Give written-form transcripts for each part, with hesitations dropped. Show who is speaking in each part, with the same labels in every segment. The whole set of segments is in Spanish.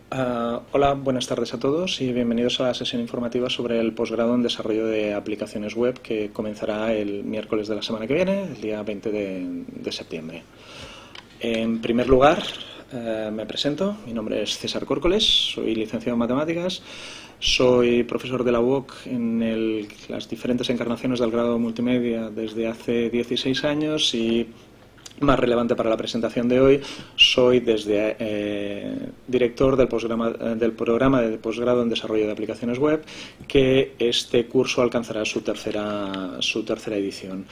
Speaker 1: Hola, buenas tardes a todos y bienvenidos a la sesión informativa sobre el posgrado en desarrollo de aplicaciones web que comenzará el miércoles de la semana que viene, el día 20 de septiembre. En primer lugar, me presento. Mi nombre es César Córcoles, soy licenciado en Matemáticas, soy profesor de la UOC en las diferentes encarnaciones del grado multimedia desde hace 16 años y, más relevante para la presentación de hoy, soy director del programa de posgrado en desarrollo de aplicaciones web, que este curso alcanzará su tercera edición.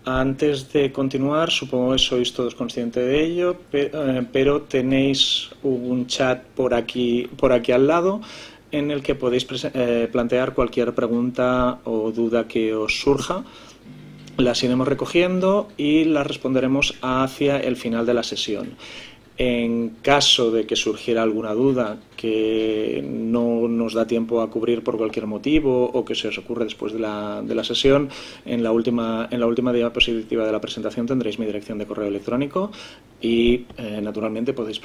Speaker 1: Antes de continuar, supongo que sois todos conscientes de ello, pero tenéis un chat por aquí al lado en el que podéis plantear cualquier pregunta o duda que os surja. Las iremos recogiendo y las responderemos hacia el final de la sesión. En caso de que surgiera alguna duda que no nos da tiempo a cubrir por cualquier motivo o que se os ocurre después de la sesión, en la última diapositiva de la presentación tendréis mi dirección de correo electrónico y naturalmente podéis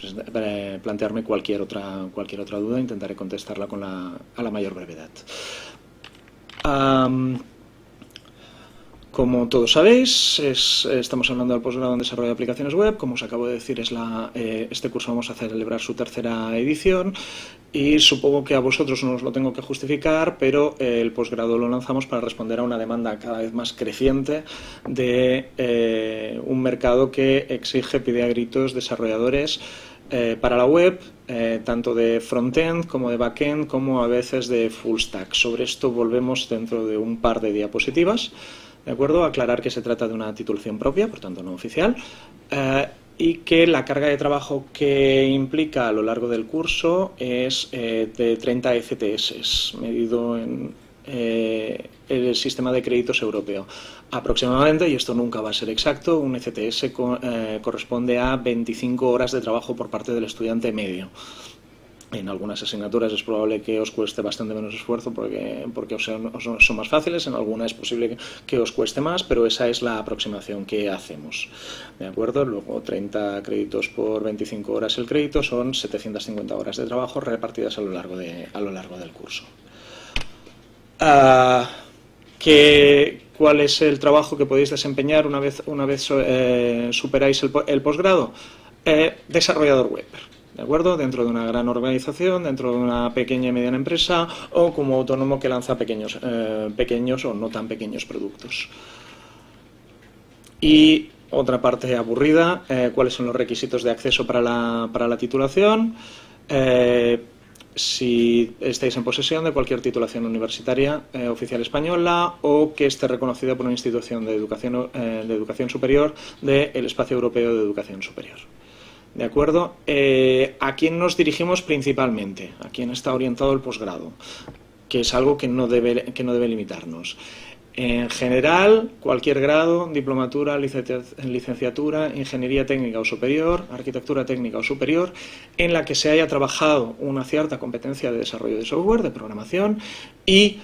Speaker 1: plantearme cualquier otra duda. Intentaré contestarla a la mayor brevedad. Como todos sabéis, estamos hablando del posgrado en desarrollo de aplicaciones web. Como os acabo de decir, este curso vamos a celebrar su tercera edición y supongo que a vosotros no os lo tengo que justificar, pero el posgrado lo lanzamos para responder a una demanda cada vez más creciente de un mercado que pide a gritos desarrolladores para la web, tanto de frontend como de backend, como a veces de full stack. Sobre esto volvemos dentro de un par de diapositivas. ¿De acuerdo? Aclarar que se trata de una titulación propia, por tanto no oficial, y que la carga de trabajo que implica a lo largo del curso es de 30 ECTS, medido en el sistema de créditos europeo. Aproximadamente, y esto nunca va a ser exacto, un ECTS corresponde a 25 horas de trabajo por parte del estudiante medio. En algunas asignaturas es probable que os cueste bastante menos esfuerzo porque son más fáciles, en algunas es posible que os cueste más, pero esa es la aproximación que hacemos. ¿De acuerdo? Luego 30 créditos por 25 horas el crédito son 750 horas de trabajo repartidas a lo largo del curso. ¿Cuál es el trabajo que podéis desempeñar una vez superáis el posgrado? Desarrollador web. ¿De acuerdo? Dentro de una gran organización, dentro de una pequeña y mediana empresa o como autónomo que lanza pequeños o no tan pequeños productos. Y otra parte aburrida, ¿cuáles son los requisitos de acceso para la titulación? Si estáis en posesión de cualquier titulación universitaria oficial española o que esté reconocida por una institución de educación superior del Espacio Europeo de Educación Superior. ¿De acuerdo? ¿A quién nos dirigimos principalmente? ¿A quién está orientado el posgrado? Que es algo que no debe limitarnos. En general, cualquier grado, diplomatura, licenciatura, ingeniería técnica o superior, arquitectura técnica o superior, en la que se haya trabajado una cierta competencia de desarrollo de software, de programación y,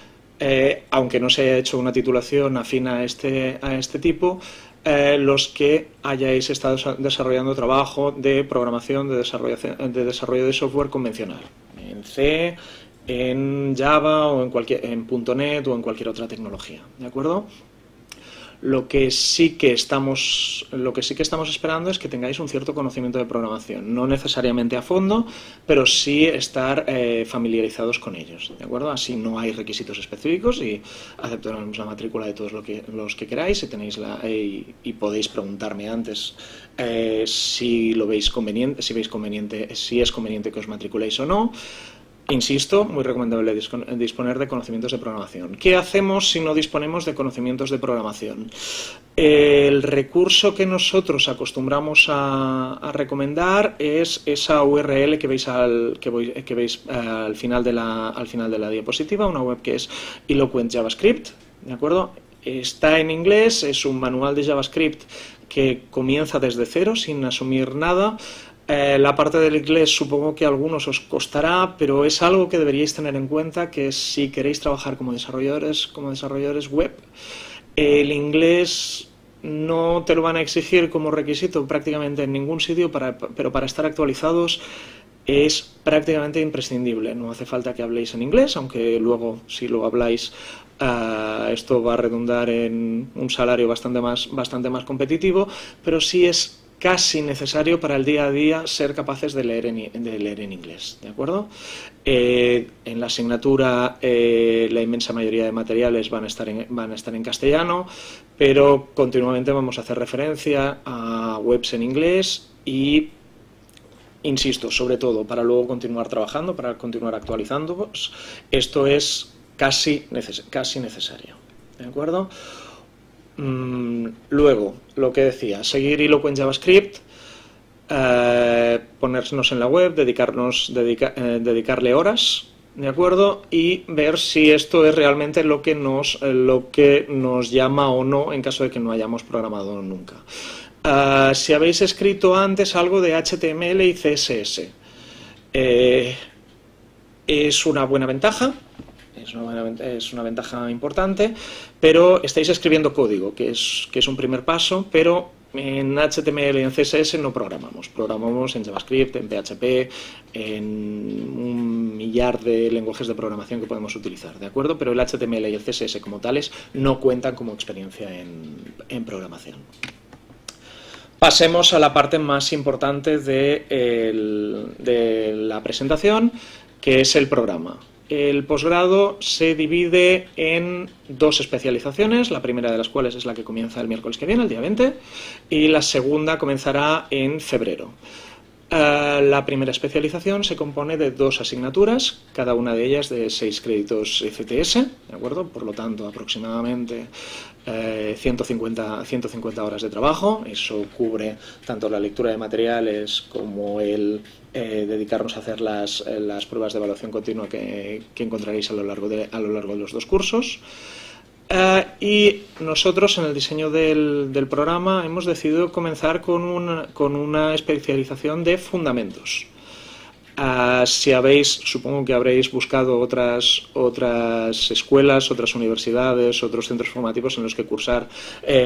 Speaker 1: aunque no se haya hecho una titulación afín a este tipo, los que hayáis estado desarrollando trabajo de programación, de desarrollo de software convencional, en C, en Java o en .NET o en cualquier otra tecnología. ¿De acuerdo? Lo que sí que estamos esperando es que tengáis un cierto conocimiento de programación, no necesariamente a fondo, pero sí estar familiarizados con ellos, ¿de acuerdo? Así no hay requisitos específicos y aceptaremos la matrícula de todos los que queráis y podéis preguntarme antes si es conveniente que os matriculéis o no. Insisto, muy recomendable disponer de conocimientos de programación. ¿Qué hacemos si no disponemos de conocimientos de programación? El recurso que nosotros acostumbramos a recomendar es esa URL que veis al final de la diapositiva, una web que es Eloquent JavaScript, ¿de acuerdo? Está en inglés, es un manual de JavaScript que comienza desde cero, sin asumir nada. La parte del inglés supongo que a algunos os costará, pero es algo que deberíais tener en cuenta, que si queréis trabajar como desarrolladores web, el inglés no te lo van a exigir como requisito prácticamente en ningún sitio, pero para estar actualizados es prácticamente imprescindible. No hace falta que habléis en inglés, aunque luego, si lo habláis, esto va a redundar en un salario bastante más competitivo, pero sí es casi necesario para el día a día ser capaces de leer en inglés, ¿de acuerdo? En la asignatura la inmensa mayoría de materiales van a estar en castellano, pero continuamente vamos a hacer referencia a webs en inglés y, insisto, sobre todo para luego continuar trabajando, para continuar actualizando, esto es casi necesario, ¿de acuerdo? Luego, lo que decía, seguir Iloquent en JavaScript, ponernos en la web, dedicarle horas, ¿de acuerdo? Y ver si esto es realmente lo que nos llama o no en caso de que no hayamos programado nunca. Si habéis escrito antes algo de HTML y CSS, es una buena ventaja. Es una ventaja importante, pero estáis escribiendo código, que es un primer paso, pero en HTML y en CSS no programamos. Programamos en JavaScript, en PHP, en un millar de lenguajes de programación que podemos utilizar, ¿de acuerdo? Pero el HTML y el CSS como tales no cuentan como experiencia en programación. Pasemos a la parte más importante de la presentación, que es el programa. El posgrado se divide en dos especializaciones, la primera de las cuales es la que comienza el miércoles que viene, el día 20, y la segunda comenzará en febrero. La primera especialización se compone de 2 asignaturas, cada una de ellas de 6 créditos ECTS, ¿de acuerdo? Por lo tanto, aproximadamente 150 horas de trabajo. Eso cubre tanto la lectura de materiales como el dedicarnos a hacer las pruebas de evaluación continua que encontraréis a lo largo de los 2 cursos. Y nosotros en el diseño del programa hemos decidido comenzar con una especialización de fundamentos. Supongo que habréis buscado otras escuelas, otras universidades, otros centros formativos en los que cursar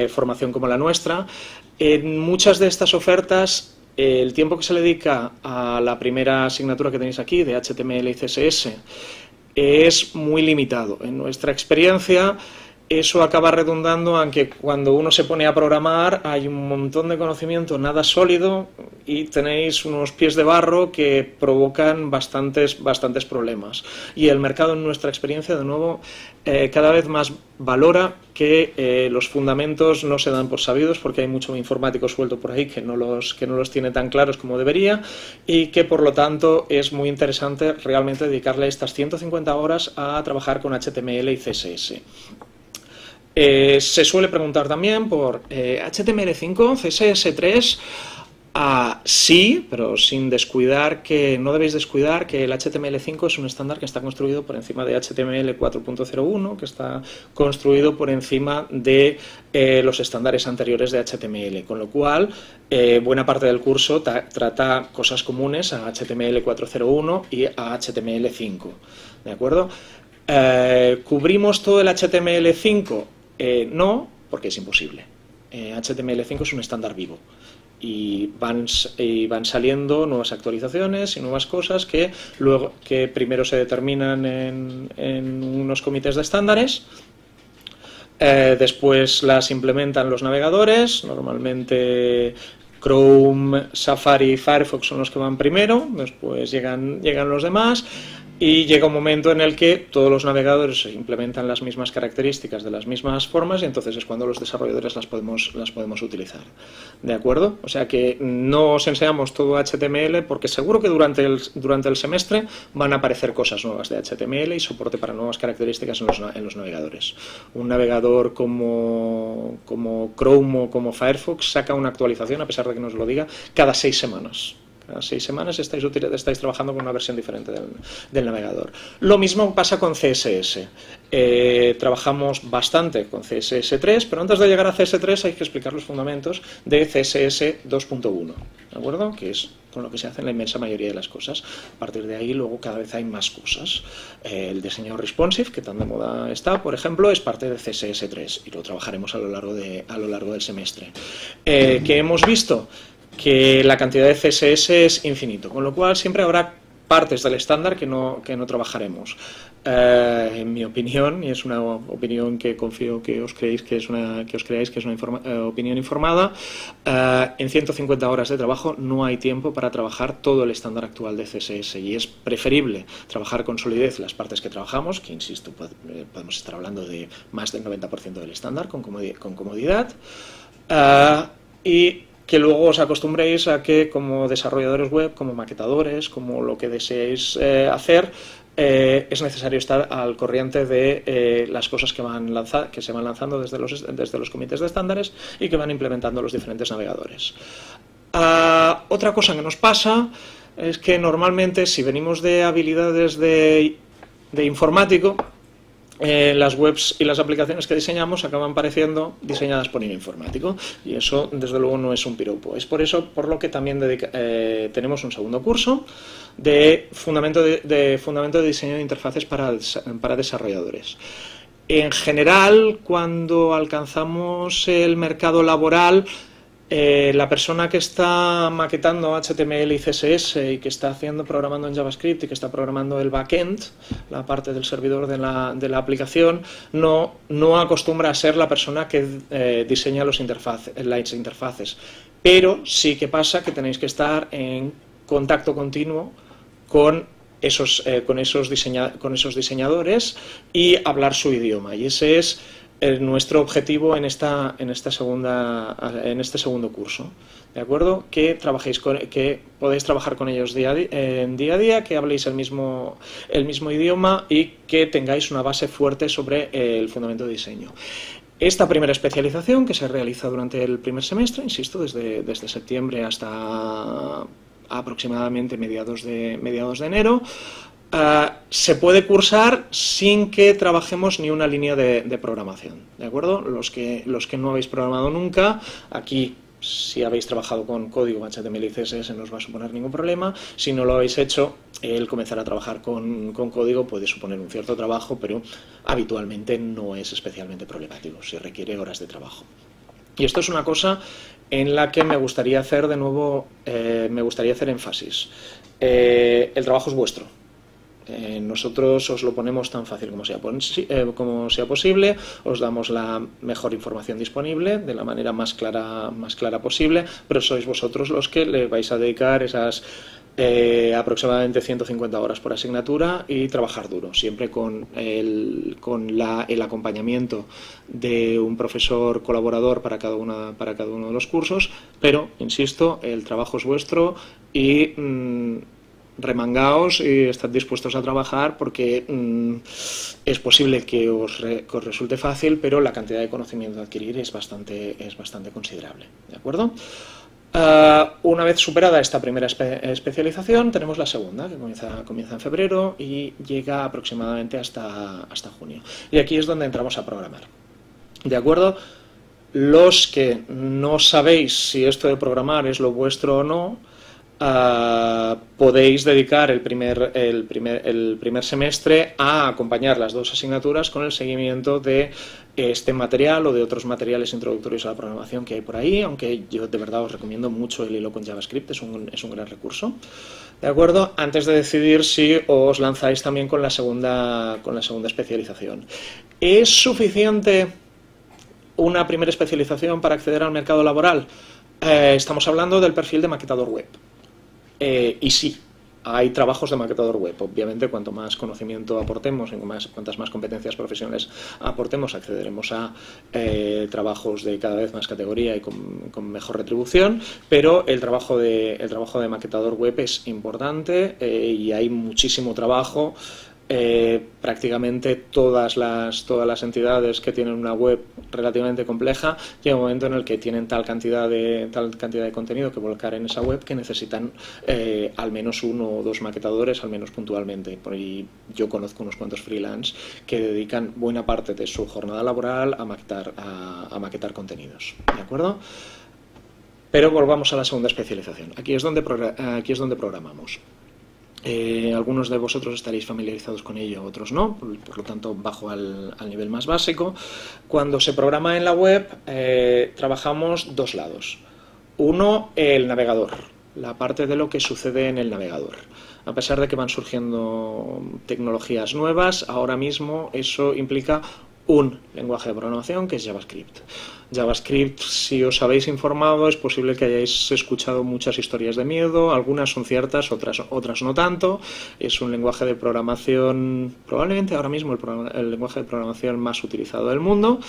Speaker 1: formación como la nuestra. En muchas de estas ofertas, el tiempo que se le dedica a la primera asignatura que tenéis aquí, de HTML y CSS, es muy limitado. En nuestra experiencia, eso acaba redundando en que cuando uno se pone a programar hay un montón de conocimiento nada sólido y tenéis unos pies de barro que provocan bastantes problemas. Y el mercado, en nuestra experiencia, de nuevo, cada vez más valora que los fundamentos no se dan por sabidos, porque hay mucho informático suelto por ahí que no los tiene tan claros como debería, y que por lo tanto es muy interesante realmente dedicarle estas 150 horas a trabajar con HTML y CSS. Se suele preguntar también por HTML5, CSS3. Sí, pero sin descuidar no debéis descuidar que el HTML5 es un estándar que está construido por encima de HTML 4.01, que está construido por encima de los estándares anteriores de HTML, con lo cual buena parte del curso trata cosas comunes a HTML 4.01 y a HTML5, ¿de acuerdo? ¿Cubrimos todo el HTML5? No, porque es imposible. HTML5 es un estándar vivo y van saliendo nuevas actualizaciones y nuevas cosas que primero se determinan en unos comités de estándares, después las implementan los navegadores, normalmente Chrome, Safari y Firefox son los que van primero, después llegan los demás. Y llega un momento en el que todos los navegadores implementan las mismas características de las mismas formas, y entonces es cuando los desarrolladores las podemos utilizar. ¿De acuerdo? O sea que no os enseñamos todo HTML, porque seguro que durante el semestre van a aparecer cosas nuevas de HTML y soporte para nuevas características en los navegadores. Un navegador como Chrome o como Firefox saca una actualización, a pesar de que nos lo diga, cada 6 semanas. Cada 6 semanas estáis trabajando con una versión diferente del navegador. Lo mismo pasa con CSS. Trabajamos bastante con CSS3, pero antes de llegar a CSS3 hay que explicar los fundamentos de CSS 2.1, ¿de acuerdo? Que es con lo que se hacen la inmensa mayoría de las cosas. A partir de ahí, luego, cada vez hay más cosas. El diseño responsive, que tan de moda está, por ejemplo, es parte de CSS3 y lo trabajaremos a lo largo del semestre. ¿Qué hemos visto? que la cantidad de CSS es infinito, con lo cual siempre habrá partes del estándar que no trabajaremos. En mi opinión, y es una opinión que confío que os creáis que es una opinión informada, en 150 horas de trabajo no hay tiempo para trabajar todo el estándar actual de CSS, y es preferible trabajar con solidez las partes que trabajamos, que insisto, podemos estar hablando de más del 90% del estándar con comodidad, y que luego os acostumbréis a que como desarrolladores web, como maquetadores, como lo que deseéis hacer, es necesario estar al corriente de las cosas que se van lanzando desde los comités de estándares y que van implementando los diferentes navegadores. Otra cosa que nos pasa es que normalmente, si venimos de habilidades de informático, las webs y las aplicaciones que diseñamos acaban pareciendo diseñadas por un informático, y eso desde luego no es un piropo. Es por eso por lo que también tenemos un segundo curso de fundamento de diseño de interfaces para desarrolladores. En general, cuando alcanzamos el mercado laboral, la persona que está maquetando HTML y CSS y que está programando en JavaScript y que está programando el backend, la parte del servidor de la aplicación, no acostumbra a ser la persona que diseña las interfaces, pero sí que pasa que tenéis que estar en contacto continuo con esos diseñadores y hablar su idioma, y ese es nuestro objetivo en este segundo curso, ¿de acuerdo? Que podéis trabajar con ellos día a día, que habléis el mismo idioma y que tengáis una base fuerte sobre el fundamento de diseño. Esta primera especialización, que se realiza durante el primer semestre, insisto, desde septiembre hasta aproximadamente mediados de enero, se puede cursar sin que trabajemos ni una línea de programación, ¿de acuerdo? Los que no habéis programado nunca, aquí, si habéis trabajado con código HTML y CSS, no os va a suponer ningún problema. Si no lo habéis hecho, el comenzar a trabajar con código puede suponer un cierto trabajo, pero habitualmente no es especialmente problemático, si requiere horas de trabajo. Y esto es una cosa en la que me gustaría hacer de nuevo, énfasis. El trabajo es vuestro. Nosotros os lo ponemos tan fácil como sea posible, os damos la mejor información disponible de la manera más clara posible, pero sois vosotros los que le vais a dedicar esas aproximadamente 150 horas por asignatura y trabajar duro, siempre con el acompañamiento de un profesor colaborador para cada uno de los cursos, pero, insisto, el trabajo es vuestro y remangaos y estad dispuestos a trabajar, porque es posible que os resulte fácil, pero la cantidad de conocimiento a adquirir es bastante considerable, ¿de acuerdo? Una vez superada esta primera especialización, tenemos la segunda, que comienza en febrero y llega aproximadamente hasta junio. Y aquí es donde entramos a programar, ¿de acuerdo? Los que no sabéis si esto de programar es lo vuestro o no, podéis dedicar el primer semestre a acompañar las dos asignaturas con el seguimiento de este material o de otros materiales introductorios a la programación que hay por ahí, aunque yo de verdad os recomiendo mucho el hilo con JavaScript, es un gran recurso, ¿de acuerdo? Antes de decidir si os lanzáis también con la segunda especialización. ¿Es suficiente una primera especialización para acceder al mercado laboral? Estamos hablando del perfil de maquetador web. Y sí, hay trabajos de maquetador web. Obviamente, cuanto más conocimiento aportemos, cuantas más competencias profesionales aportemos, accederemos a trabajos de cada vez más categoría y con mejor retribución, pero el trabajo de maquetador web es importante y hay muchísimo trabajo. Prácticamente todas las entidades que tienen una web relativamente compleja, llega un momento en el que tienen tal cantidad de contenido que volcar en esa web que necesitan al menos uno o dos maquetadores, al menos puntualmente. Y yo conozco unos cuantos freelance que dedican buena parte de su jornada laboral a maquetar contenidos, ¿de acuerdo? Pero volvamos a la segunda especialización. Aquí es donde programamos. Algunos de vosotros estaréis familiarizados con ello, otros no, por lo tanto bajo al nivel más básico. Cuando se programa en la web, trabajamos dos lados. Uno, el navegador, la parte de lo que sucede en el navegador. A pesar de que van surgiendo tecnologías nuevas, ahora mismo eso implica un lenguaje de programación que es JavaScript. JavaScript, si os habéis informado, es posible que hayáis escuchado muchas historias de miedo, algunas son ciertas, otras no tanto. Es un lenguaje de programación, probablemente ahora mismo el lenguaje de programación más utilizado del mundo,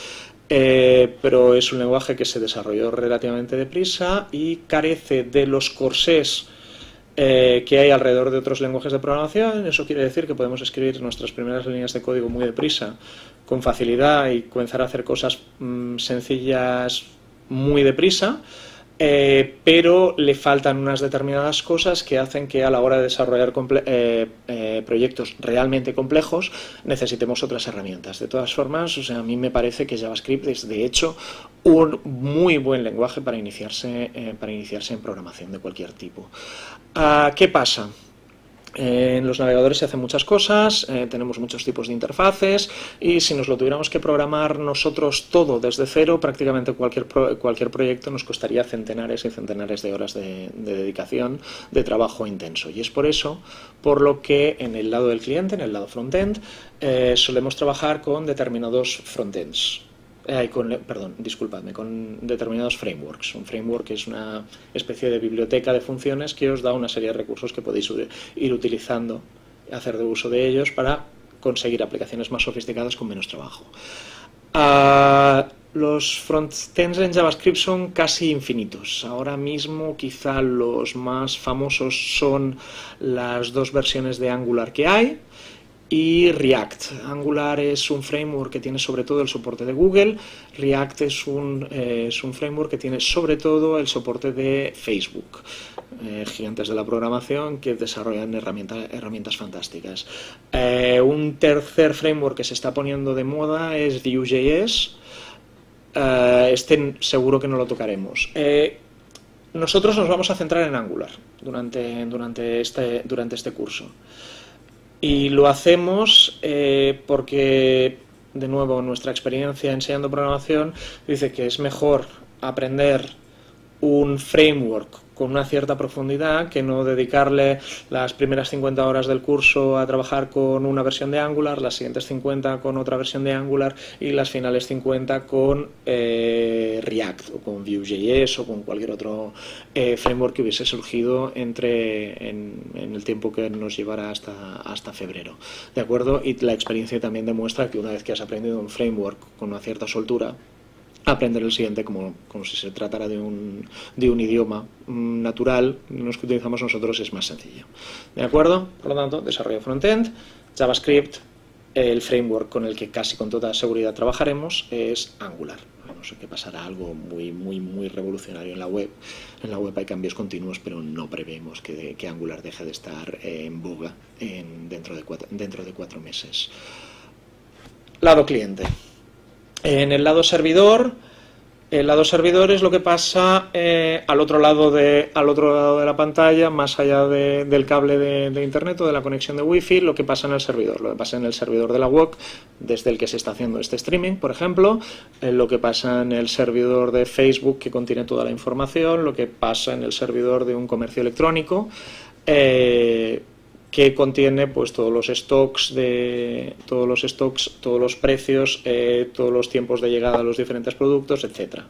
Speaker 1: pero es un lenguaje que se desarrolló relativamente deprisa y carece de los corsés que hay alrededor de otros lenguajes de programación. Eso quiere decir que podemos escribir nuestras primeras líneas de código muy deprisa, con facilidad, y comenzar a hacer cosas sencillas muy deprisa, pero le faltan unas determinadas cosas que hacen que a la hora de desarrollar proyectos realmente complejos necesitemos otras herramientas. De todas formas, o sea, a mí me parece que JavaScript es de hecho un muy buen lenguaje para iniciarse en programación de cualquier tipo. ¿Qué pasa? En los navegadores se hacen muchas cosas, tenemos muchos tipos de interfaces, y si nos lo tuviéramos que programar nosotros todo desde cero, prácticamente cualquier proyecto nos costaría centenares y centenares de horas de dedicación, de trabajo intenso. Y es por eso por lo que en el lado del cliente, en el lado frontend, solemos trabajar con determinados frontends. Con determinados frameworks. Un framework es una especie de biblioteca de funciones que os da una serie de recursos que podéis ir utilizando, hacer de uso de ellos para conseguir aplicaciones más sofisticadas con menos trabajo. Los frontends en JavaScript son casi infinitos. Ahora mismo quizá los más famosos son las dos versiones de Angular que hay, y React. Angular es un framework que tiene sobre todo el soporte de Google. React es un framework que tiene sobre todo el soporte de Facebook, gigantes de la programación que desarrollan herramientas fantásticas. Un tercer framework que se está poniendo de moda es Vue.js. Este seguro que no lo tocaremos. Nosotros nos vamos a centrar en Angular durante este curso. Y lo hacemos porque, de nuevo, nuestra experiencia enseñando programación dice que es mejor aprender un framework con una cierta profundidad que no dedicarle las primeras 50 horas del curso a trabajar con una versión de Angular, las siguientes 50 con otra versión de Angular y las finales 50 con React o con Vue.js o con cualquier otro framework que hubiese surgido en el tiempo que nos llevará hasta febrero. ¿De acuerdo? Y la experiencia también demuestra que una vez que has aprendido un framework con una cierta soltura, aprender el siguiente como si se tratara de un idioma natural, los que utilizamos nosotros, es más sencillo. ¿De acuerdo? Por lo tanto, desarrollo frontend, JavaScript, el framework con el que casi con toda seguridad trabajaremos es Angular. No sé qué pasará algo muy revolucionario en la web. En la web hay cambios continuos, pero no prevemos que Angular deje de estar en boga dentro de 4 meses. Lado cliente. En el lado servidor es lo que pasa al otro lado de la pantalla, más allá del cable de internet o de la conexión de wifi, lo que pasa en el servidor. Lo que pasa en el servidor de la web, desde el que se está haciendo este streaming, por ejemplo, lo que pasa en el servidor de Facebook, que contiene toda la información, lo que pasa en el servidor de un comercio electrónico, que contiene pues todos los stocks, todos los precios, todos los tiempos de llegada a los diferentes productos, etcétera.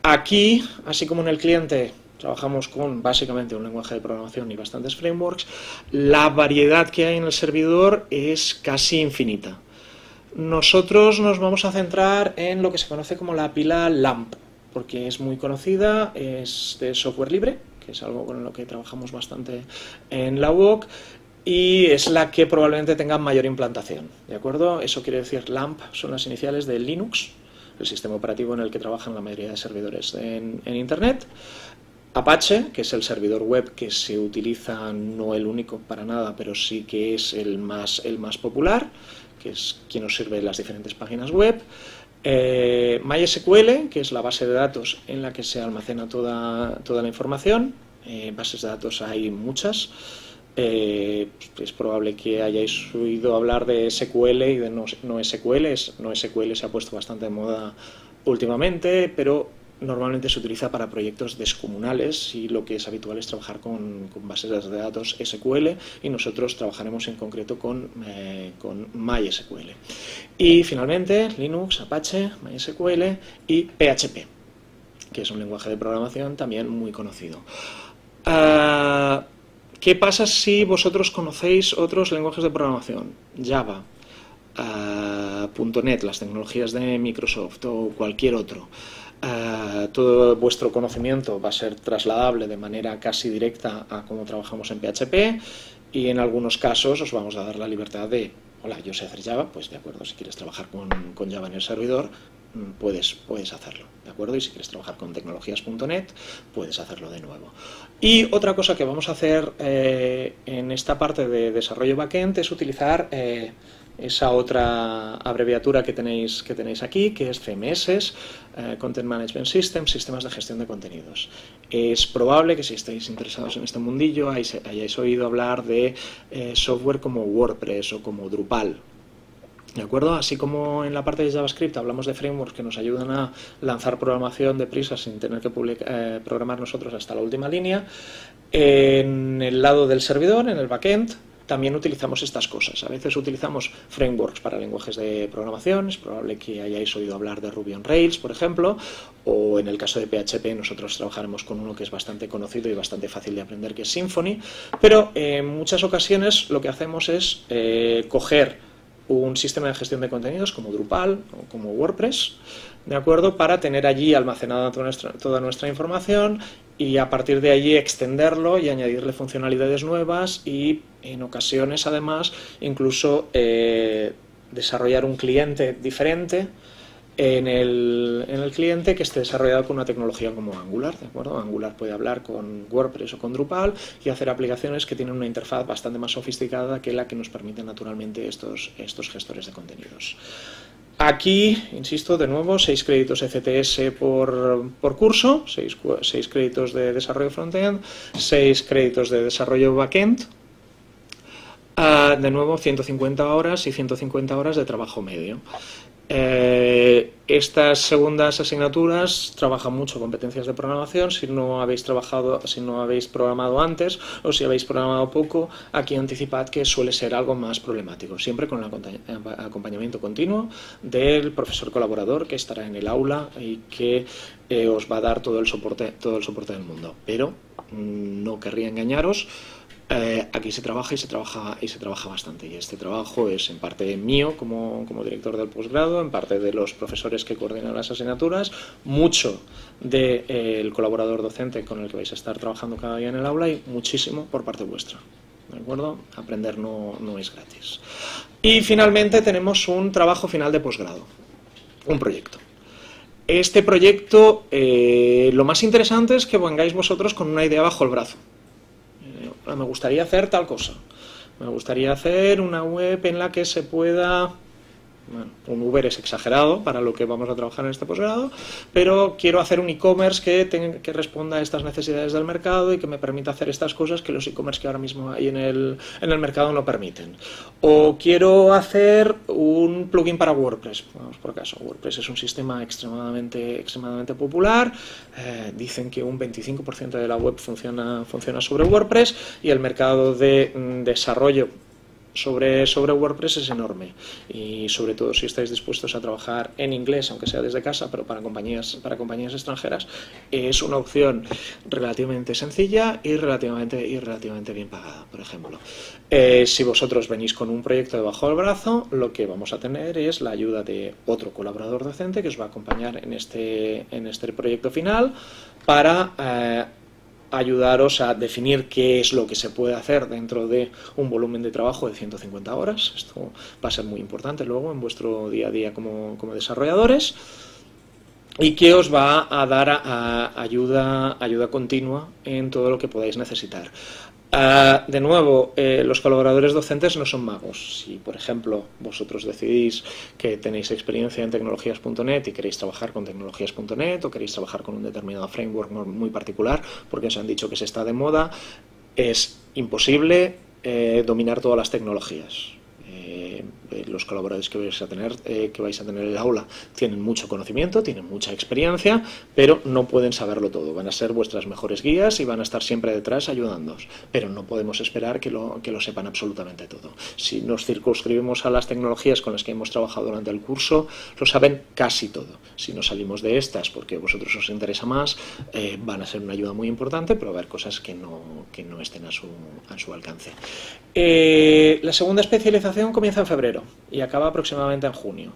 Speaker 1: Aquí, así como en el cliente, trabajamos con básicamente un lenguaje de programación y bastantes frameworks. La variedad que hay en el servidor es casi infinita. Nosotros nos vamos a centrar en lo que se conoce como la pila LAMP, porque es muy conocida, es de software libre, que es algo con lo que trabajamos bastante en la UOC, y es la que probablemente tenga mayor implantación, ¿de acuerdo? Eso quiere decir, LAMP son las iniciales de Linux, el sistema operativo en el que trabajan la mayoría de servidores en Internet. Apache, que es el servidor web que se utiliza, no el único para nada, pero sí que es el más popular, que es quien nos sirve las diferentes páginas web. MySQL, que es la base de datos en la que se almacena toda la información. Bases de datos hay muchas. Es probable que hayáis oído hablar de SQL y de NoSQL. NoSQL se ha puesto bastante de moda últimamente, pero normalmente se utiliza para proyectos descomunales y lo que es habitual es trabajar con bases de datos SQL, y nosotros trabajaremos en concreto con MySQL. Y finalmente Linux, Apache, MySQL y PHP, que es un lenguaje de programación también muy conocido. ¿Qué pasa si vosotros conocéis otros lenguajes de programación? Java, .NET, las tecnologías de Microsoft o cualquier otro. Todo vuestro conocimiento va a ser trasladable de manera casi directa a cómo trabajamos en PHP, y en algunos casos os vamos a dar la libertad de, hola, yo sé hacer Java, pues de acuerdo, si quieres trabajar con Java en el servidor, puedes hacerlo, ¿de acuerdo? Y si quieres trabajar con tecnologías.net, puedes hacerlo de nuevo. Y otra cosa que vamos a hacer en esta parte de desarrollo backend es utilizar esa otra abreviatura que tenéis aquí, que es CMS, Content Management System, sistemas de gestión de contenidos. Es probable que si estáis interesados en este mundillo hayáis oído hablar de software como WordPress o como Drupal. ¿De acuerdo? Así como en la parte de JavaScript hablamos de frameworks que nos ayudan a lanzar programación deprisa sin tener que programar nosotros hasta la última línea, en el lado del servidor, en el backend, también utilizamos estas cosas. A veces utilizamos frameworks para lenguajes de programación. Es probable que hayáis oído hablar de Ruby on Rails, por ejemplo, o en el caso de PHP nosotros trabajaremos con uno que es bastante conocido y bastante fácil de aprender, que es Symfony, pero en muchas ocasiones lo que hacemos es coger un sistema de gestión de contenidos como Drupal o como WordPress, ¿de acuerdo?, para tener allí almacenada toda nuestra información y a partir de allí extenderlo y añadirle funcionalidades nuevas y en ocasiones además incluso desarrollar un cliente diferente en el cliente que esté desarrollado con una tecnología como Angular, ¿de acuerdo? Angular puede hablar con WordPress o con Drupal y hacer aplicaciones que tienen una interfaz bastante más sofisticada que la que nos permiten naturalmente estos gestores de contenidos. Aquí, insisto, de nuevo, 6 créditos ECTS por curso, 6 créditos de desarrollo frontend, 6 créditos de desarrollo backend, de nuevo 150 horas y 150 horas de trabajo medio. Estas segundas asignaturas trabajan mucho competencias de programación. Si no habéis programado antes o si habéis programado poco, aquí anticipad que suele ser algo más problemático, siempre con el acompañamiento continuo del profesor colaborador que estará en el aula y que os va a dar todo el soporte del mundo. Pero no querría engañaros. Aquí se trabaja y se trabaja bastante, y este trabajo es en parte mío como director del posgrado, en parte de los profesores que coordinan las asignaturas, mucho del colaborador docente con el que vais a estar trabajando cada día en el aula y muchísimo por parte vuestra, ¿de acuerdo? Aprender no es gratis. Y finalmente tenemos un trabajo final de posgrado, un proyecto. Este proyecto, lo más interesante es que vengáis vosotros con una idea bajo el brazo. Me gustaría hacer tal cosa, me gustaría hacer una web en la que se pueda, bueno, un Uber es exagerado para lo que vamos a trabajar en este posgrado, pero quiero hacer un e-commerce que responda a estas necesidades del mercado y que me permita hacer estas cosas que los e-commerce que ahora mismo hay en el mercado no permiten. O quiero hacer un plugin para WordPress, vamos por caso. WordPress es un sistema extremadamente popular, dicen que un 25% de la web funciona sobre WordPress y el mercado de desarrollo sobre WordPress es enorme, y sobre todo si estáis dispuestos a trabajar en inglés, aunque sea desde casa, pero para compañías extranjeras, es una opción relativamente sencilla y relativamente bien pagada, por ejemplo. Si vosotros venís con un proyecto debajo del brazo, lo que vamos a tener es la ayuda de otro colaborador docente que os va a acompañar en este proyecto final para ayudaros a definir qué es lo que se puede hacer dentro de un volumen de trabajo de 150 horas. Esto va a ser muy importante luego en vuestro día a día como desarrolladores, y que os va a dar ayuda continua en todo lo que podáis necesitar. De nuevo, los colaboradores docentes no son magos. Si, por ejemplo, vosotros decidís que tenéis experiencia en tecnologías.net y queréis trabajar con tecnologías.net o queréis trabajar con un determinado framework muy particular porque os han dicho que se está de moda, es imposible dominar todas las tecnologías. los colaboradores que vais a tener en el aula tienen mucho conocimiento, tienen mucha experiencia, pero no pueden saberlo todo. Van a ser vuestras mejores guías y van a estar siempre detrás ayudándoos, pero no podemos esperar que lo sepan absolutamente todo. Si nos circunscribimos a las tecnologías con las que hemos trabajado durante el curso, lo saben casi todo. Si nos salimos de estas porque a vosotros os interesa más, van a ser una ayuda muy importante, pero va a haber cosas que no estén a su alcance. La segunda especialización comienza en febrero y acaba aproximadamente en junio.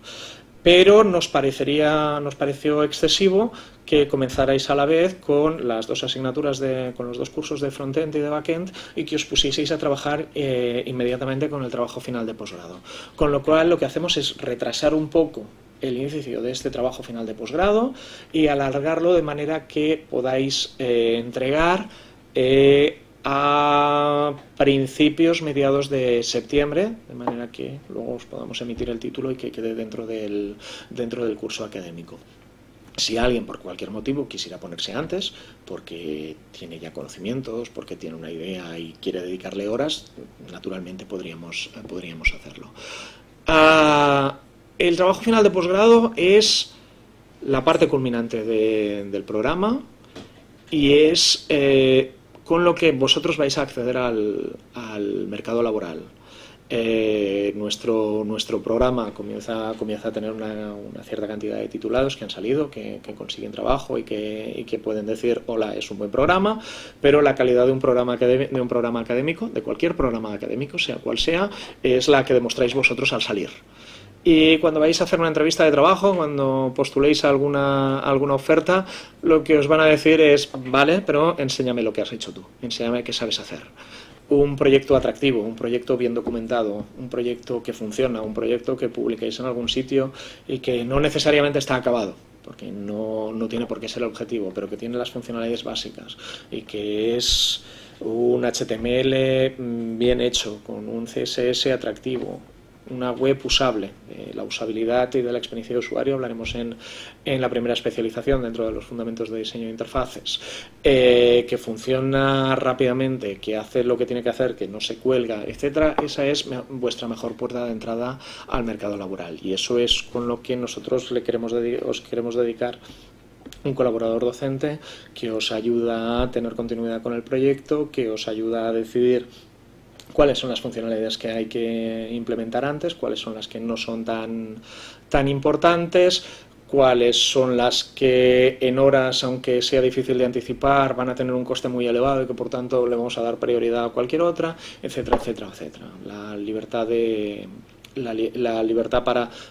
Speaker 1: Pero nos pareció excesivo que comenzarais a la vez con las dos asignaturas, con los dos cursos de frontend y de backend, y que os pusieseis a trabajar inmediatamente con el trabajo final de posgrado. Con lo cual lo que hacemos es retrasar un poco el inicio de este trabajo final de posgrado y alargarlo de manera que podáis entregar a principios, mediados de septiembre, de manera que luego os podamos emitir el título y que quede dentro del curso académico. Si alguien por cualquier motivo quisiera ponerse antes, porque tiene ya conocimientos, porque tiene una idea y quiere dedicarle horas, naturalmente podríamos hacerlo. El trabajo final de posgrado es la parte culminante del programa y es con lo que vosotros vais a acceder al mercado laboral. Nuestro programa comienza a tener una cierta cantidad de titulados que han salido, que consiguen trabajo y que pueden decir, hola, es un buen programa, pero la calidad de un programa académico, de cualquier programa académico, sea cual sea, es la que demostráis vosotros al salir. Y cuando vais a hacer una entrevista de trabajo, cuando postuléis alguna oferta, lo que os van a decir es, vale, pero enséñame lo que has hecho tú, enséñame qué sabes hacer. Un proyecto atractivo, un proyecto bien documentado, un proyecto que funciona, un proyecto que publiquéis en algún sitio y que no necesariamente está acabado, porque no tiene por qué ser el objetivo, pero que tiene las funcionalidades básicas y que es un HTML bien hecho, con un CSS atractivo, una web usable. De la usabilidad y de la experiencia de usuario hablaremos en la primera especialización dentro de los fundamentos de diseño de interfaces, que funciona rápidamente, que hace lo que tiene que hacer, que no se cuelga, etcétera. Esa es vuestra mejor puerta de entrada al mercado laboral, y eso es con lo que nosotros os queremos dedicar un colaborador docente que os ayuda a tener continuidad con el proyecto, que os ayuda a decidir cuáles son las funcionalidades que hay que implementar antes, cuáles son las que no son tan importantes, cuáles son las que en horas, aunque sea difícil de anticipar, van a tener un coste muy elevado y que por tanto le vamos a dar prioridad a cualquier otra, etcétera, etcétera, etcétera. La libertad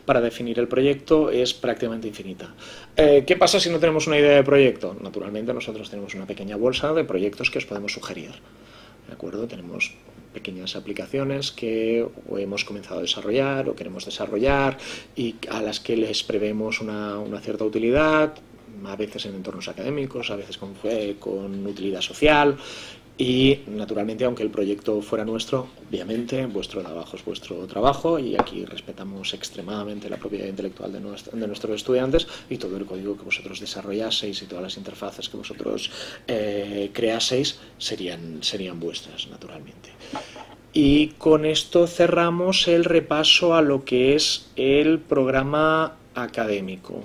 Speaker 1: para definir el proyecto es prácticamente infinita. ¿Qué pasa si no tenemos una idea de proyecto? Naturalmente nosotros tenemos una pequeña bolsa de proyectos que os podemos sugerir. ¿De acuerdo? Tenemos pequeñas aplicaciones que o hemos comenzado a desarrollar o queremos desarrollar y a las que les prevemos una cierta utilidad, a veces en entornos académicos, a veces con utilidad social. Y, naturalmente, aunque el proyecto fuera nuestro, obviamente, vuestro trabajo es vuestro trabajo y aquí respetamos extremadamente la propiedad intelectual de nuestros estudiantes, y todo el código que vosotros desarrollaseis y todas las interfaces que vosotros creaseis serían vuestras, naturalmente. Y con esto cerramos el repaso a lo que es el programa académico.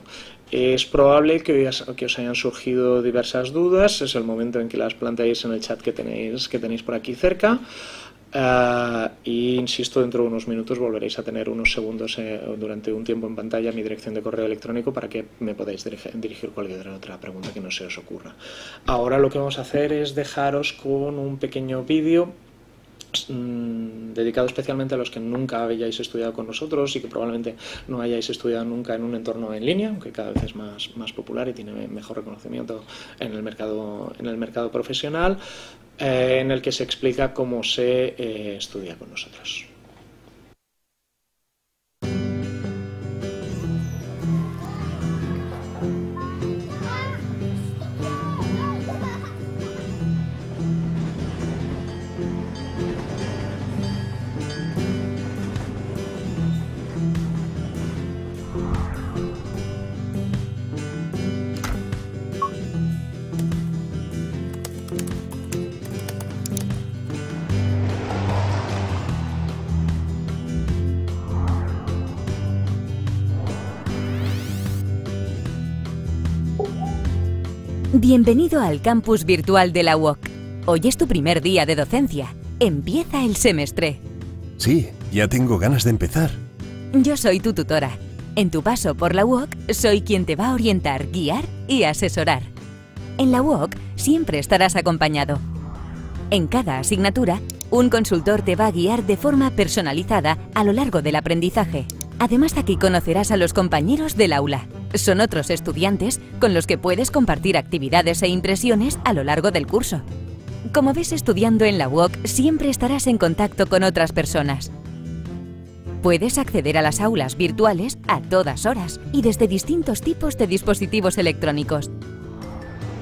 Speaker 1: Es probable que os hayan surgido diversas dudas, es el momento en que las planteéis en el chat que tenéis por aquí cerca. Y insisto, dentro de unos minutos volveréis a tener unos segundos durante un tiempo en pantalla mi dirección de correo electrónico para que me podáis dirigir cualquier otra pregunta que no se os ocurra. Ahora lo que vamos a hacer es dejaros con un pequeño vídeo dedicado especialmente a los que nunca hayáis estudiado con nosotros y que probablemente no hayáis estudiado nunca en un entorno en línea, aunque cada vez es más popular y tiene mejor reconocimiento en el mercado profesional, en el que se explica cómo se estudia con nosotros.
Speaker 2: Bienvenido al campus virtual de la UOC. Hoy es tu primer día de docencia. Empieza el semestre.
Speaker 3: Sí, ya tengo ganas de empezar.
Speaker 2: Yo soy tu tutora. En tu paso por la UOC, soy quien te va a orientar, guiar y asesorar. En la UOC siempre estarás acompañado. En cada asignatura, un consultor te va a guiar de forma personalizada a lo largo del aprendizaje. Además, aquí conocerás a los compañeros del aula. Son otros estudiantes con los que puedes compartir actividades e impresiones a lo largo del curso. Como ves, estudiando en la UOC siempre estarás en contacto con otras personas. Puedes acceder a las aulas virtuales a todas horas y desde distintos tipos de dispositivos electrónicos.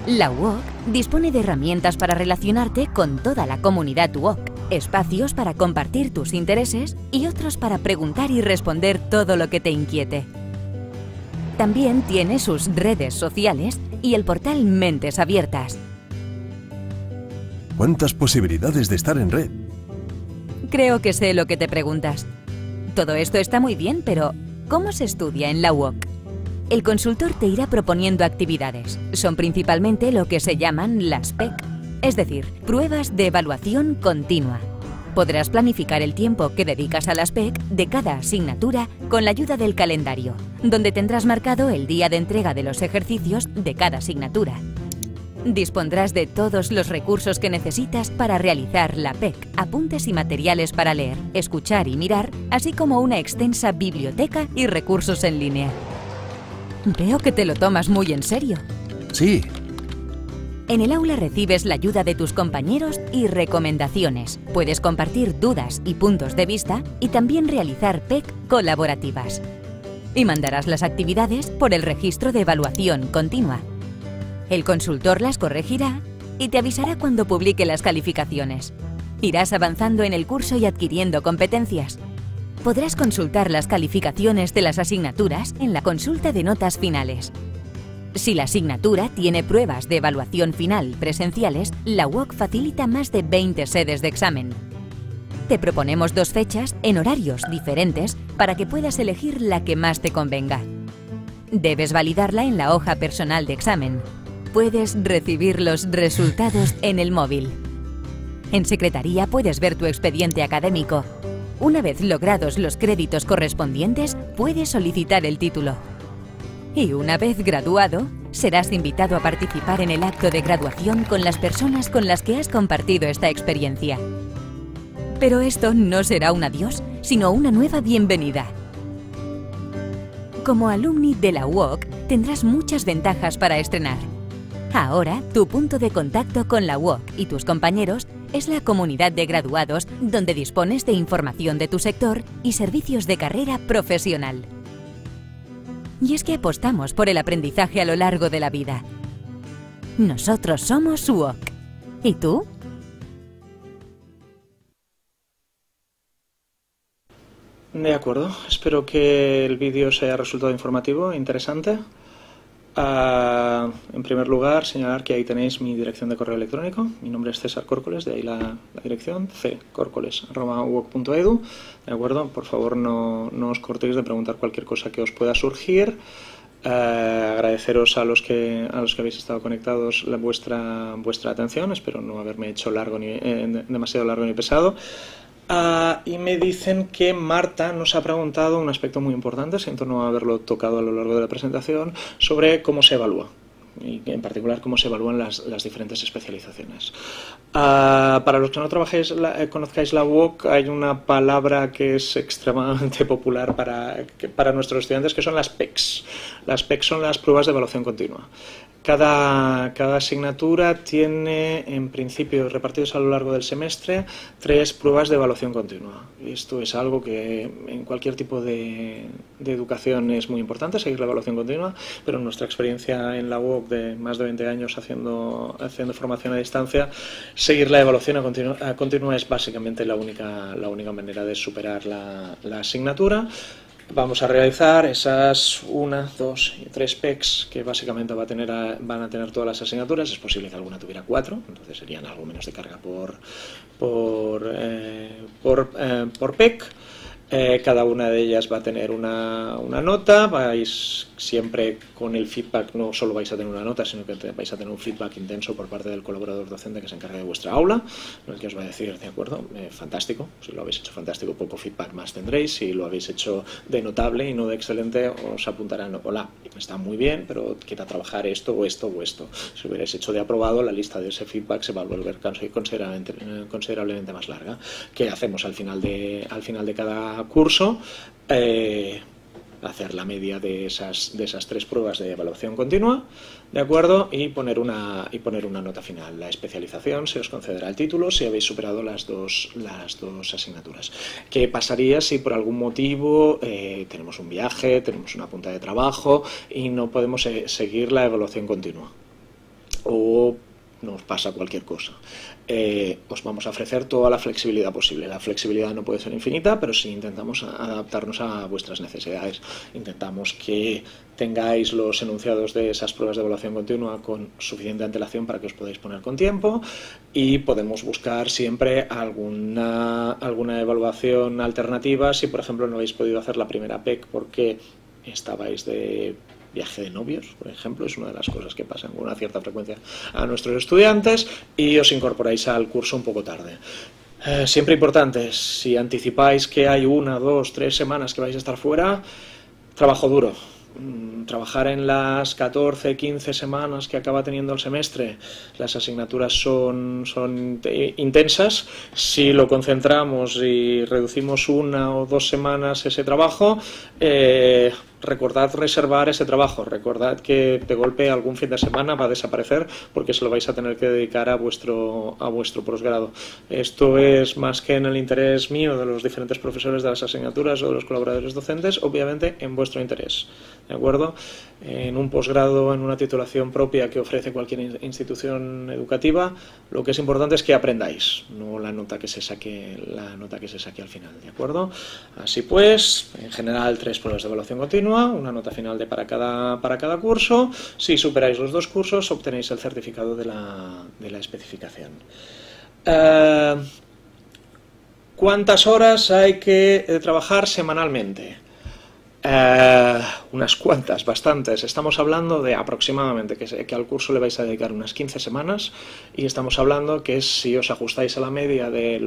Speaker 2: La UOC dispone de herramientas para relacionarte con toda la comunidad UOC, espacios para compartir tus intereses y otros para preguntar y responder todo lo que te inquiete. También tiene sus redes sociales y el portal Mentes Abiertas.
Speaker 3: ¿Cuántas posibilidades de estar en red?
Speaker 2: Creo que sé lo que te preguntas. Todo esto está muy bien, pero ¿cómo se estudia en la UOC? El consultor te irá proponiendo actividades. Son principalmente lo que se llaman las PEC, es decir, pruebas de evaluación continua. Podrás planificar el tiempo que dedicas a las PEC de cada asignatura con la ayuda del calendario, donde tendrás marcado el día de entrega de los ejercicios de cada asignatura. Dispondrás de todos los recursos que necesitas para realizar la PEC, apuntes y materiales para leer, escuchar y mirar, así como una extensa biblioteca y recursos en línea. Veo que te lo tomas muy en serio.
Speaker 3: Sí.
Speaker 2: En el aula recibes la ayuda de tus compañeros y recomendaciones. Puedes compartir dudas y puntos de vista y también realizar PEC colaborativas. Y mandarás las actividades por el registro de evaluación continua. El consultor las corregirá y te avisará cuando publique las calificaciones. Irás avanzando en el curso y adquiriendo competencias. Podrás consultar las calificaciones de las asignaturas en la consulta de notas finales. Si la asignatura tiene pruebas de evaluación final presenciales, la UOC facilita más de 20 sedes de examen. Te proponemos 2 fechas en horarios diferentes para que puedas elegir la que más te convenga. Debes validarla en la hoja personal de examen. Puedes recibir los resultados en el móvil. En secretaría puedes ver tu expediente académico. Una vez logrados los créditos correspondientes, puedes solicitar el título. Y una vez graduado, serás invitado a participar en el acto de graduación con las personas con las que has compartido esta experiencia. Pero esto no será un adiós, sino una nueva bienvenida. Como alumni de la UOC, tendrás muchas ventajas para estrenar. Ahora, tu punto de contacto con la UOC y tus compañeros es la comunidad de graduados donde dispones de información de tu sector y servicios de carrera profesional. Y es que apostamos por el aprendizaje a lo largo de la vida. Nosotros somos UOC. ¿Y tú?
Speaker 1: De acuerdo, espero que el vídeo os haya resultado informativo e interesante. En primer lugar, señalar que ahí tenéis mi dirección de correo electrónico. Mi nombre es César Córcoles, de ahí la dirección, ccorcoles@uoc.edu. De acuerdo, por favor no os cortéis de preguntar cualquier cosa que os pueda surgir. Agradeceros a los que habéis estado conectados vuestra atención. Espero no haberme hecho demasiado largo ni pesado. Y me dicen que Marta nos ha preguntado un aspecto muy importante, siento no haberlo tocado a lo largo de la presentación, sobre cómo se evalúa, y en particular cómo se evalúan las diferentes especializaciones. Para los que no conozcáis la UOC, hay una palabra que es extremadamente popular para nuestros estudiantes, que son las PECs. Las PECs son las pruebas de evaluación continua. Cada asignatura tiene, en principio, repartidos a lo largo del semestre, 3 pruebas de evaluación continua. Esto es algo que en cualquier tipo de educación es muy importante, seguir la evaluación continua, pero en nuestra experiencia en la UOC de más de 20 años haciendo formación a distancia, seguir la evaluación continua es básicamente la única manera de superar la asignatura. Vamos a realizar esas 1, 2 y 3 PECs que básicamente van a tener todas las asignaturas. Es posible que alguna tuviera 4, entonces serían algo menos de carga por PEC. Cada una de ellas va a tener una nota, vais siempre con el feedback, no solo vais a tener una nota, sino que vais a tener un feedback intenso por parte del colaborador docente que se encarga de vuestra aula, en el que os va a decir, de acuerdo, fantástico, si lo habéis hecho fantástico, poco feedback más tendréis, si lo habéis hecho de notable y no de excelente, os apuntarán, hola, está muy bien, pero quiera trabajar esto o esto o esto. Si hubierais hecho de aprobado, la lista de ese feedback se va a volver considerablemente más larga. ¿Qué hacemos al final de cada curso? Hacer la media de esas 3 pruebas de evaluación continua, ¿de acuerdo? Y poner una nota final. La especialización se os concederá el título si habéis superado las dos asignaturas. ¿Qué pasaría si por algún motivo tenemos un viaje, tenemos una punta de trabajo y no podemos seguir la evaluación continua? O nos pasa cualquier cosa. Os vamos a ofrecer toda la flexibilidad posible. La flexibilidad no puede ser infinita, pero sí intentamos adaptarnos a vuestras necesidades. Intentamos que tengáis los enunciados de esas pruebas de evaluación continua con suficiente antelación para que os podáis poner con tiempo, y podemos buscar siempre alguna evaluación alternativa si, por ejemplo, no habéis podido hacer la primera PEC porque estabais de viaje de novios, por ejemplo, es una de las cosas que pasan con una cierta frecuencia a nuestros estudiantes, y os incorporáis al curso un poco tarde. Siempre importante, si anticipáis que hay 1, 2, 3 semanas que vais a estar fuera, trabajo duro. Trabajar en las 14, 15 semanas que acaba teniendo el semestre, las asignaturas son intensas. Si lo concentramos y reducimos 1 o 2 semanas ese trabajo, recordad reservar ese trabajo, recordad que de golpe algún fin de semana va a desaparecer porque se lo vais a tener que dedicar a vuestro posgrado. Esto es más que en el interés mío, de los diferentes profesores de las asignaturas o de los colaboradores docentes, obviamente en vuestro interés, ¿de acuerdo? En un posgrado, en una titulación propia que ofrece cualquier institución educativa, lo que es importante es que aprendáis, no la nota que se saque al final, ¿de acuerdo? Así pues, en general 3 pruebas de evaluación continua, una nota final para cada curso. Si superáis los 2 cursos, obtenéis el certificado de la especificación. ¿Cuántas horas hay que trabajar semanalmente? Unas cuantas, bastantes. Estamos hablando de aproximadamente que al curso le vais a dedicar unas 15 semanas, y estamos hablando que si os ajustáis a la media de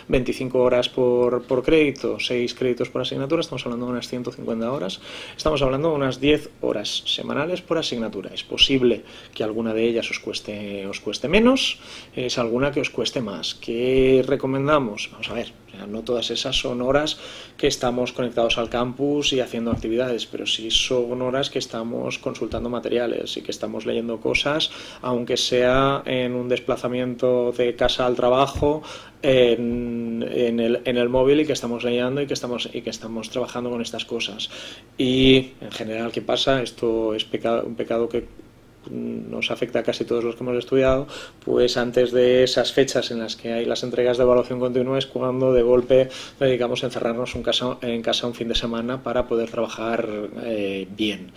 Speaker 1: 25 horas por crédito, 6 créditos por asignatura, estamos hablando de unas 150 horas. Estamos hablando de unas 10 horas semanales por asignatura. Es posible que alguna de ellas os cueste menos, es alguna que os cueste más. ¿Qué recomendamos? Vamos a ver, no todas esas son horas que estamos conectados al campus y haciendo actividades, pero sí son horas que estamos consultando materiales y que estamos leyendo cosas, aunque sea en un desplazamiento de casa al trabajo, en el móvil, y que estamos leyendo y que estamos trabajando con estas cosas. Y en general, ¿qué pasa? Esto es un pecado que nos afecta a casi todos los que hemos estudiado, pues antes de esas fechas en las que hay las entregas de evaluación continua es cuando de golpe dedicamos a encerrarnos en casa un fin de semana para poder trabajar bien.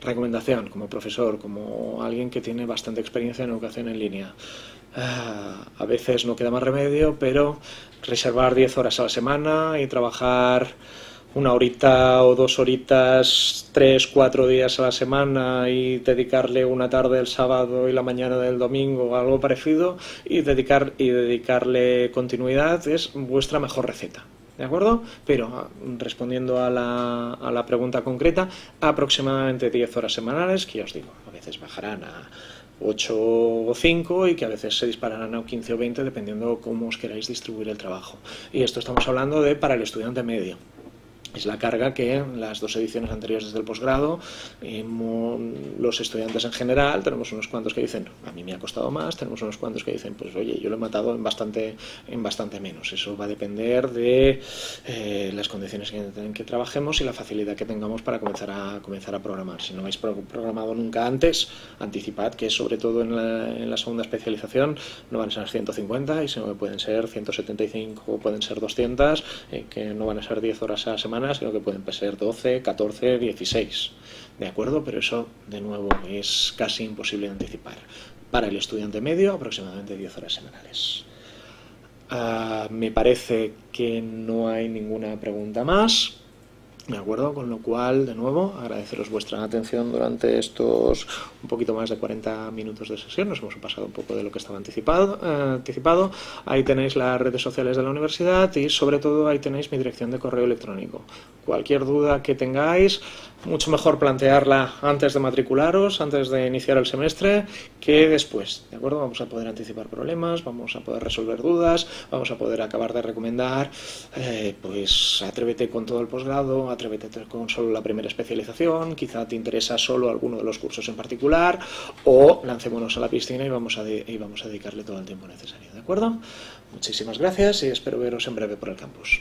Speaker 1: Recomendación como profesor, como alguien que tiene bastante experiencia en educación en línea. A veces no queda más remedio, pero reservar 10 horas a la semana y trabajar 1 horita o 2 horitas, 3, 4 días a la semana, y dedicarle una tarde el sábado y la mañana del domingo o algo parecido, y dedicarle continuidad, es vuestra mejor receta, ¿de acuerdo? Pero respondiendo a la pregunta concreta, aproximadamente 10 horas semanales, que ya os digo, a veces bajarán a 8 o 5 y que a veces se dispararán a 15 o 20 dependiendo cómo os queráis distribuir el trabajo. Y esto estamos hablando de para el estudiante medio. Es la carga que en las 2 ediciones anteriores del posgrado, los estudiantes en general, tenemos unos cuantos que dicen, a mí me ha costado más, tenemos unos cuantos que dicen, pues oye, yo lo he matado en bastante menos. Eso va a depender de las condiciones en que trabajemos y la facilidad que tengamos para comenzar a programar. Si no habéis programado nunca antes, anticipad que sobre todo en la segunda especialización no van a ser 150, sino que pueden ser 175 o pueden ser 200, que no van a ser 10 horas a la semana, sino que pueden ser 12, 14, 16, ¿de acuerdo? Pero eso, de nuevo, es casi imposible de anticipar. Para el estudiante medio, aproximadamente 10 horas semanales. Me parece que no hay ninguna pregunta más. De acuerdo, con lo cual, de nuevo, agradeceros vuestra atención durante estos un poquito más de 40 minutos de sesión. Nos hemos pasado un poco de lo que estaba anticipado. Ahí tenéis las redes sociales de la universidad y, sobre todo, ahí tenéis mi dirección de correo electrónico. Cualquier duda que tengáis, mucho mejor plantearla antes de matricularos, antes de iniciar el semestre, que después. ¿De acuerdo? Vamos a poder anticipar problemas, vamos a poder resolver dudas, vamos a poder acabar de recomendar. Pues atrévete con todo el posgrado, atrévete con solo la primera especialización, quizá te interesa solo alguno de los cursos en particular, o lancémonos a la piscina y vamos a dedicarle todo el tiempo necesario. ¿De acuerdo? Muchísimas gracias y espero veros en breve por el campus.